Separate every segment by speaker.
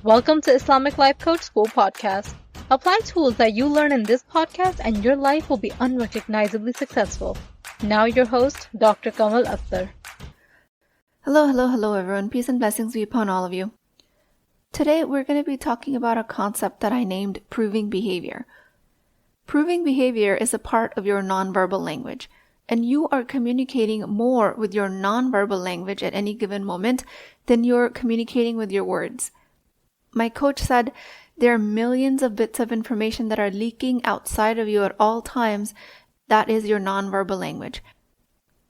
Speaker 1: Welcome to Islamic Life Coach School Podcast. Apply tools that you learn in this podcast and your life will be unrecognizably successful. Now your host, Dr. Kamal Akhtar.
Speaker 2: Hello everyone. Peace and blessings be upon all of you. Today we're going to be talking about a concept that I named proving behavior. Proving behavior is a part of your nonverbal language, and you are communicating more with your nonverbal language at any given moment than you're communicating with your words. My coach said there are millions of bits of information that are leaking outside of you at all times. That is your nonverbal language.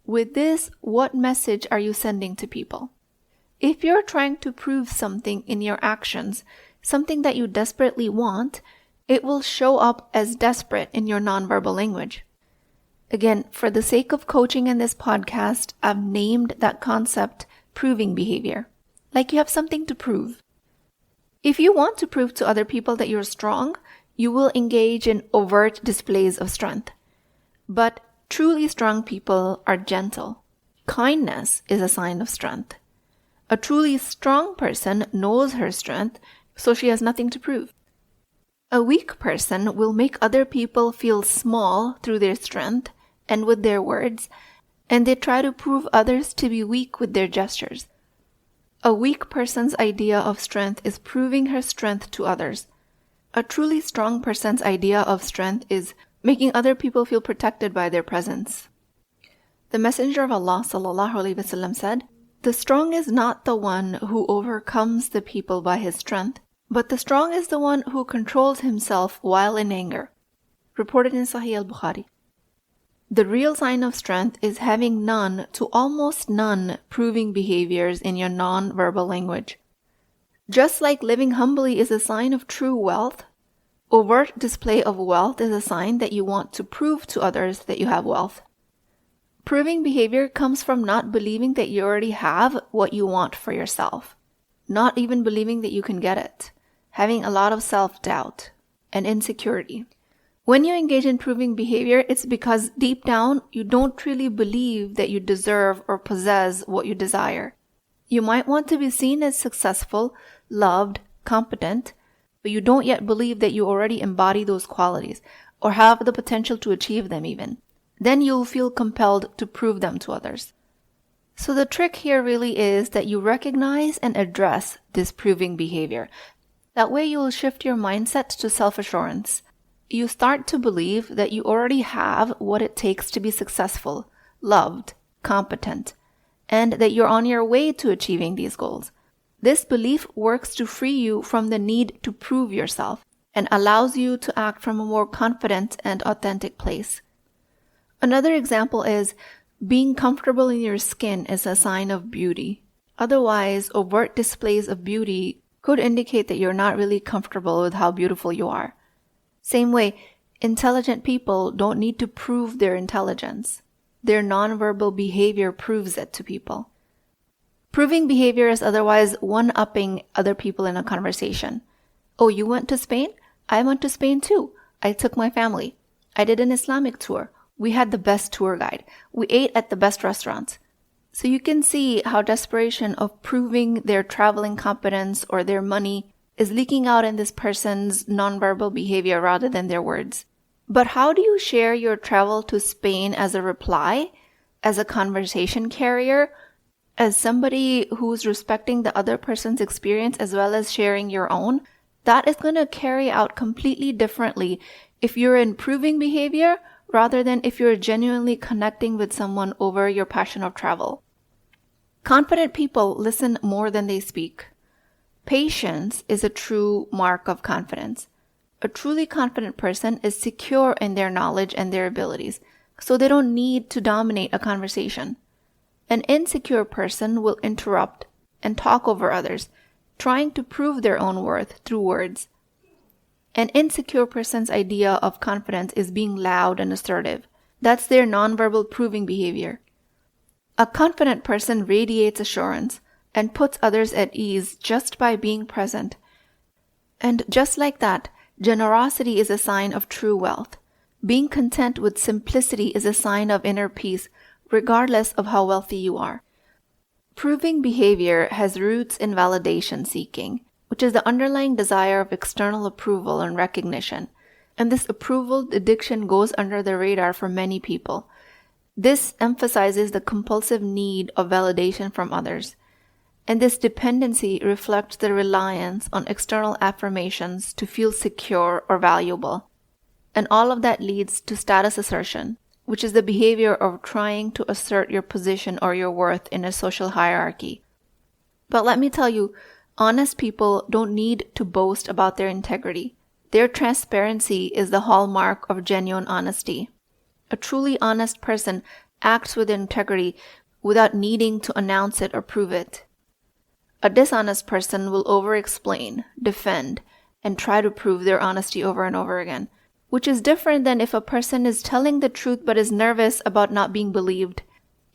Speaker 2: With this, what message are you sending to people? If you're trying to prove something in your actions, something that you desperately want, it will show up as desperate in your nonverbal language. Again, for the sake of coaching in this podcast, I've named that concept proving behavior. Like you have something to prove. If you want to prove to other people that you're strong, you will engage in overt displays of strength. But truly strong people are gentle. Kindness is a sign of strength. A truly strong person knows her strength, so she has nothing to prove. A weak person will make other people feel small through their strength and with their words, and they try to prove others to be weak with their gestures. A weak person's idea of strength is proving her strength to others. A truly strong person's idea of strength is making other people feel protected by their presence. The Messenger of Allah ﷺ said, "The strong is not the one who overcomes the people by his strength, but the strong is the one who controls himself while in anger." Reported in Sahih al-Bukhari. The real sign of strength is having none to almost none proving behaviors in your non-verbal language. Just like living humbly is a sign of true wealth, overt display of wealth is a sign that you want to prove to others that you have wealth. Proving behavior comes from not believing that you already have what you want for yourself, not even believing that you can get it, having a lot of self-doubt and insecurity. When you engage in proving behavior, it's because deep down, you don't really believe that you deserve or possess what you desire. You might want to be seen as successful, loved, competent, but you don't yet believe that you already embody those qualities or have the potential to achieve them even. Then you'll feel compelled to prove them to others. So the trick here really is that you recognize and address this proving behavior. That way you will shift your mindset to self-assurance. You start to believe that you already have what it takes to be successful, loved, competent, and that you're on your way to achieving these goals. This belief works to free you from the need to prove yourself and allows you to act from a more confident and authentic place. Another example is being comfortable in your skin is a sign of beauty. Otherwise, overt displays of beauty could indicate that you're not really comfortable with how beautiful you are. Same way, intelligent people don't need to prove their intelligence. Their nonverbal behavior proves it to people. Proving behavior is otherwise one-upping other people in a conversation. "Oh, you went to Spain? I went to Spain too. I took my family. I did an Islamic tour. We had the best tour guide. We ate at the best restaurants." So you can see how desperation of proving their traveling competence or their money is leaking out in this person's nonverbal behavior rather than their words. But how do you share your travel to Spain as a reply, as a conversation carrier, as somebody who's respecting the other person's experience as well as sharing your own? That is going to carry out completely differently if you're in proving behavior rather than if you're genuinely connecting with someone over your passion of travel. Confident people listen more than they speak. Patience is a true mark of confidence. A truly confident person is secure in their knowledge and their abilities, so they don't need to dominate a conversation. An insecure person will interrupt and talk over others, trying to prove their own worth through words. An insecure person's idea of confidence is being loud and assertive. That's their nonverbal proving behavior. A confident person radiates assurance and puts others at ease just by being present. And just like that, generosity is a sign of true wealth. Being content with simplicity is a sign of inner peace, regardless of how wealthy you are. Proving behavior has roots in validation seeking. which is the underlying desire of external approval and recognition. And this approval addiction goes under the radar for many people. This emphasizes the compulsive need of validation from others. And this dependency reflects the reliance on external affirmations to feel secure or valuable. And all of that leads to status assertion, which is the behavior of trying to assert your position or your worth in a social hierarchy. But let me tell you, honest people don't need to boast about their integrity. Their transparency is the hallmark of genuine honesty. A truly honest person acts with integrity without needing to announce it or prove it. A dishonest person will over-explain, defend, and try to prove their honesty over and over again, which is different than if a person is telling the truth but is nervous about not being believed,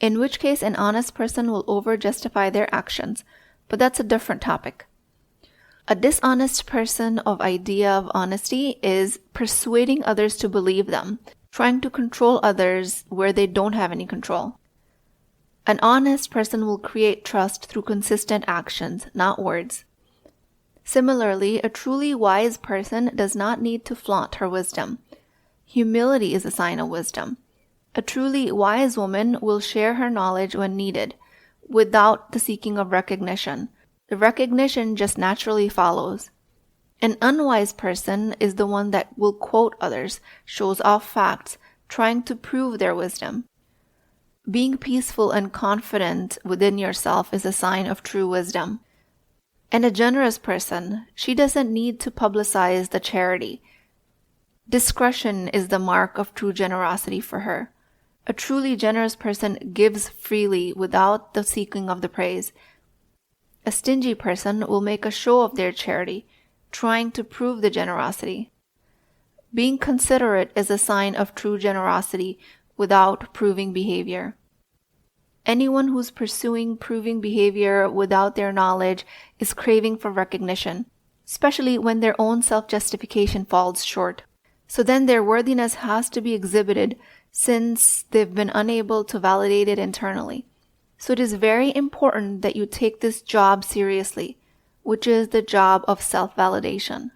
Speaker 2: in which case an honest person will over-justify their actions, but that's a different topic. A dishonest person of idea of honesty is persuading others to believe them, trying to control others where they don't have any control. An honest person will create trust through consistent actions, not words. Similarly, a truly wise person does not need to flaunt her wisdom. Humility is a sign of wisdom. A truly wise woman will share her knowledge when needed, without the seeking of recognition. The recognition just naturally follows. An unwise person is the one that will quote others, shows off facts, trying to prove their wisdom. Being peaceful and confident within yourself is a sign of true wisdom. And a generous person, she doesn't need to publicize the charity. Discretion is the mark of true generosity for her. A truly generous person gives freely without the seeking of the praise. A stingy person will make a show of their charity, trying to prove the generosity. Being considerate is a sign of true generosity without proving behavior. Anyone who's pursuing proving behavior without their knowledge is craving for recognition, especially when their own self-justification falls short. So then their worthiness has to be exhibited since they've been unable to validate it internally. So it is very important that you take this job seriously, which is the job of self-validation.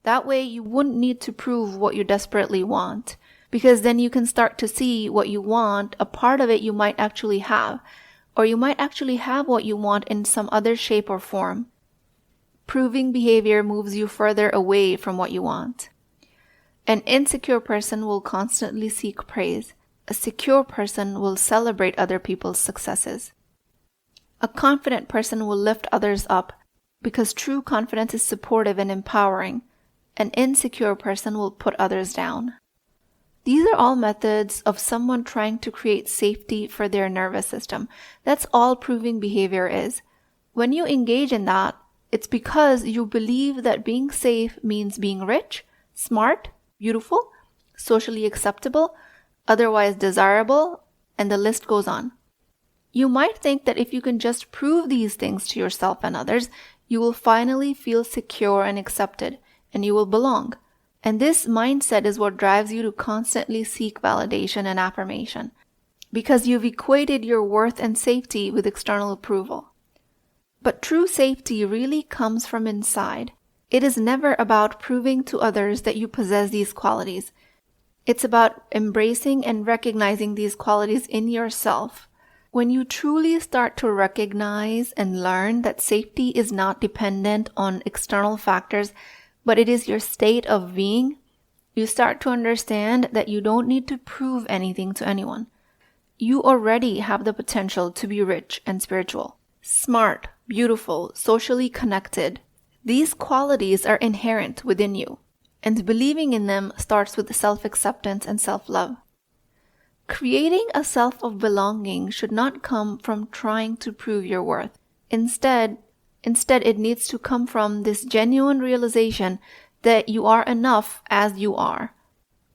Speaker 2: That way you wouldn't need to prove what you desperately want, because then you can start to see what you want, a part of it you might actually have, or you might actually have what you want in some other shape or form. Proving behavior moves you further away from what you want. An insecure person will constantly seek praise. A secure person will celebrate other people's successes. A confident person will lift others up because true confidence is supportive and empowering. An insecure person will put others down. These are all methods of someone trying to create safety for their nervous system. That's all proving behavior is. When you engage in that, it's because you believe that being safe means being rich, smart, beautiful, socially acceptable, otherwise desirable, and the list goes on. You might think that if you can just prove these things to yourself and others, you will finally feel secure and accepted, and you will belong. And this mindset is what drives you to constantly seek validation and affirmation, because you've equated your worth and safety with external approval. But true safety really comes from inside. It is never about proving to others that you possess these qualities. It's about embracing and recognizing these qualities in yourself. When you truly start to recognize and learn that safety is not dependent on external factors, but it is your state of being, you start to understand that you don't need to prove anything to anyone. You already have the potential to be rich and spiritual, smart, beautiful, socially connected. These qualities are inherent within you, and believing in them starts with self-acceptance and self-love. Creating a self of belonging should not come from trying to prove your worth. Instead, it needs to come from this genuine realization that you are enough as you are.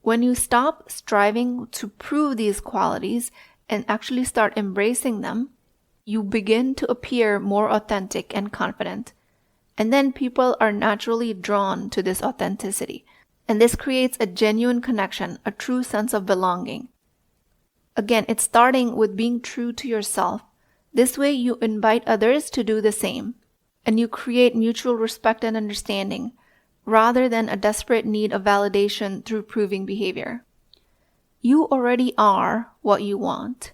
Speaker 2: When you stop striving to prove these qualities and actually start embracing them, you begin to appear more authentic and confident. And then people are naturally drawn to this authenticity. And this creates a genuine connection, a true sense of belonging. Again, it's starting with being true to yourself. This way you invite others to do the same. and you create mutual respect and understanding, rather than a desperate need of validation through proving behavior. You already are what you want.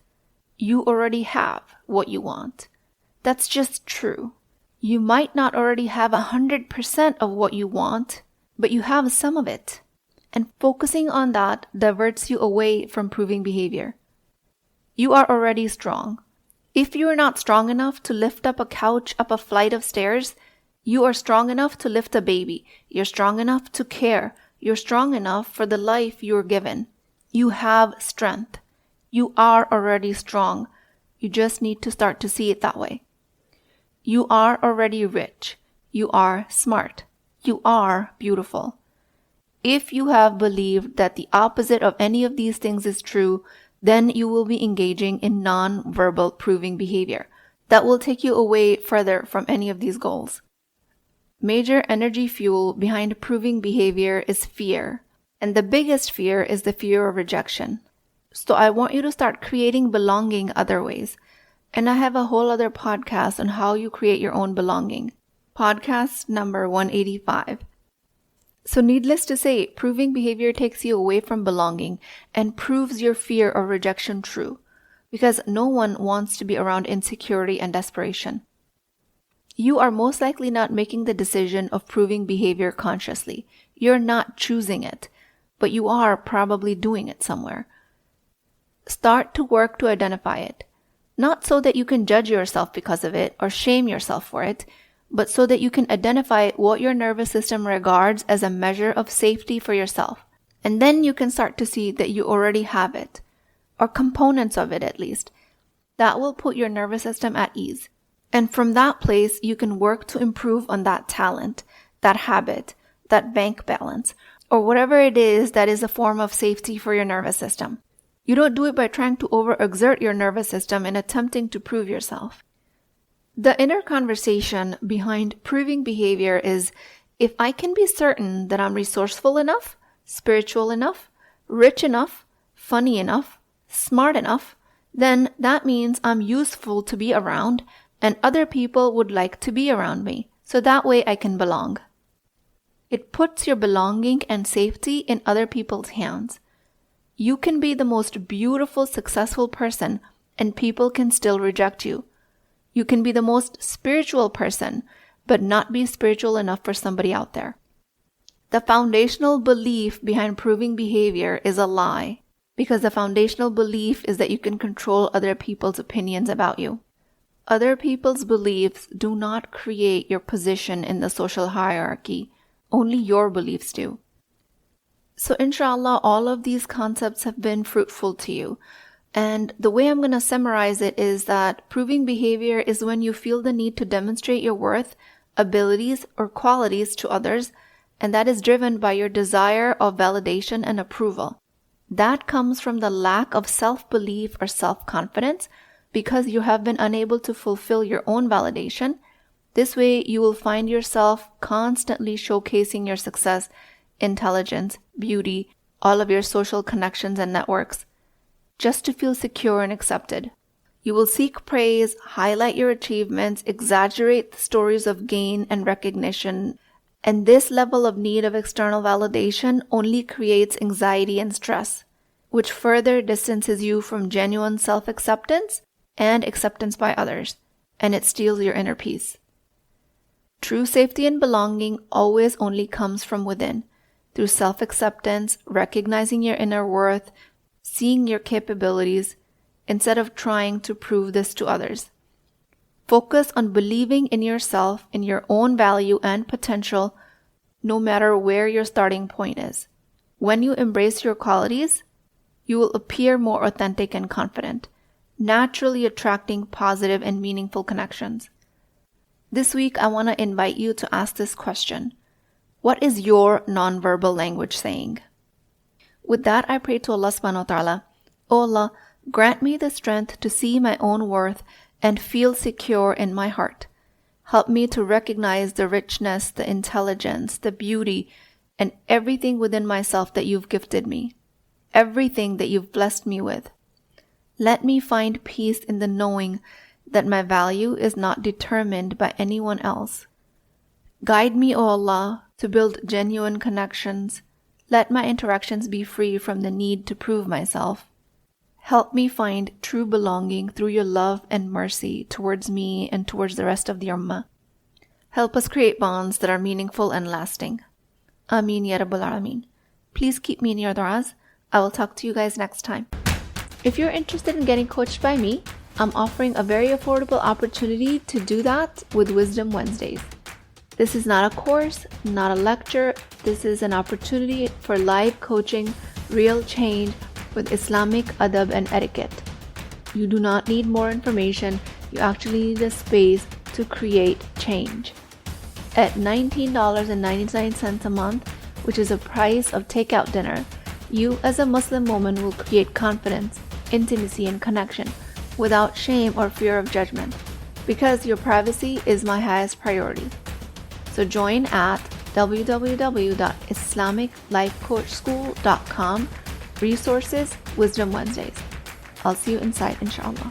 Speaker 2: You already have what you want. That's just true. You might not already have 100% of what you want, but you have some of it. And focusing on that diverts you away from proving behavior. You are already strong. If you are not strong enough to lift up a couch up a flight of stairs, you are strong enough to lift a baby. You're strong enough to care. You're strong enough for the life you were given. You have strength. You are already strong. You just need to start to see it that way. You are already rich. You are smart. You are beautiful. If you have believed that the opposite of any of these things is true, then you will be engaging in non-verbal proving behavior that will take you away further from any of these goals. Major energy fuel behind proving behavior is fear, and the biggest fear is the fear of rejection. So I want you to start creating belonging other ways. And I have a whole other podcast on how you create your own belonging. Podcast number 185. So needless to say, proving behavior takes you away from belonging and proves your fear of rejection true, because no one wants to be around insecurity and desperation. You are most likely not making the decision of proving behavior consciously. You're not choosing it, but you are probably doing it somewhere. Start to work to identify it, not so that you can judge yourself because of it or shame yourself for it, but so that you can identify what your nervous system regards as a measure of safety for yourself. And then you can start to see that you already have it, or components of it at least. That will put your nervous system at ease. And from that place, you can work to improve on that talent, that habit, that bank balance, or whatever it is that is a form of safety for your nervous system. You don't do it by trying to overexert your nervous system in attempting to prove yourself. The inner conversation behind proving behavior is, if I can be certain that I'm resourceful enough, spiritual enough, rich enough, funny enough, smart enough, then that means I'm useful to be around and other people would like to be around me, so that way I can belong. It puts your belonging and safety in other people's hands. You can be the most beautiful, successful person and people can still reject you. You can be the most spiritual person, but not be spiritual enough for somebody out there. The foundational belief behind proving behavior is a lie, because the foundational belief is that you can control other people's opinions about you. Other people's beliefs do not create your position in the social hierarchy. Only your beliefs do. So inshallah, all of these concepts have been fruitful to you. And the way I'm going to summarize it is that proving behavior is when you feel the need to demonstrate your worth, abilities, or qualities to others, and that is driven by your desire of validation and approval. That comes from the lack of self-belief or self-confidence because you have been unable to fulfill your own validation. This way, you will find yourself constantly showcasing your success, intelligence, beauty, all of your social connections and networks, just to feel secure and accepted. You will seek praise, highlight your achievements, exaggerate the stories of gain and recognition, and this level of need of external validation only creates anxiety and stress, which further distances you from genuine self-acceptance and acceptance by others, and it steals your inner peace. True safety and belonging always only comes from within, through self-acceptance, recognizing your inner worth, seeing your capabilities, instead of trying to prove this to others. Focus on believing in yourself, in your own value and potential, no matter where your starting point is. When you embrace your qualities, you will appear more authentic and confident, naturally attracting positive and meaningful connections. This week, I want to invite you to ask this question. What is your nonverbal language saying? With that, I pray to Allah subhanahu wa ta'ala, O Allah, grant me the strength to see my own worth and feel secure in my heart. Help me to recognize the richness, the intelligence, the beauty, and everything within myself that you've gifted me, everything that you've blessed me with. Let me find peace in the knowing that my value is not determined by anyone else. Guide me, O Allah, to build genuine connections. Let my interactions be free from the need to prove myself. Help me find true belonging through your love and mercy towards me and towards the rest of the Ummah. Help us create bonds that are meaningful and lasting. Ameen Ya Rabbal Alameen. Please keep me in your du'as. I will talk to you guys next time. If you're interested in getting coached by me, I'm offering a very affordable opportunity to do that with Wisdom Wednesdays. This is not a course, not a lecture. This is an opportunity for live coaching, real change with Islamic adab and etiquette. You do not need more information. You actually need a space to create change. At $19.99 a month, which is the price of takeout dinner, you as a Muslim woman will create confidence, intimacy, and connection without shame or fear of judgment, because your privacy is my highest priority. So join at www.islamiclifecoachschool.com, resources, Wisdom Wednesdays. I'll see you inside, inshallah.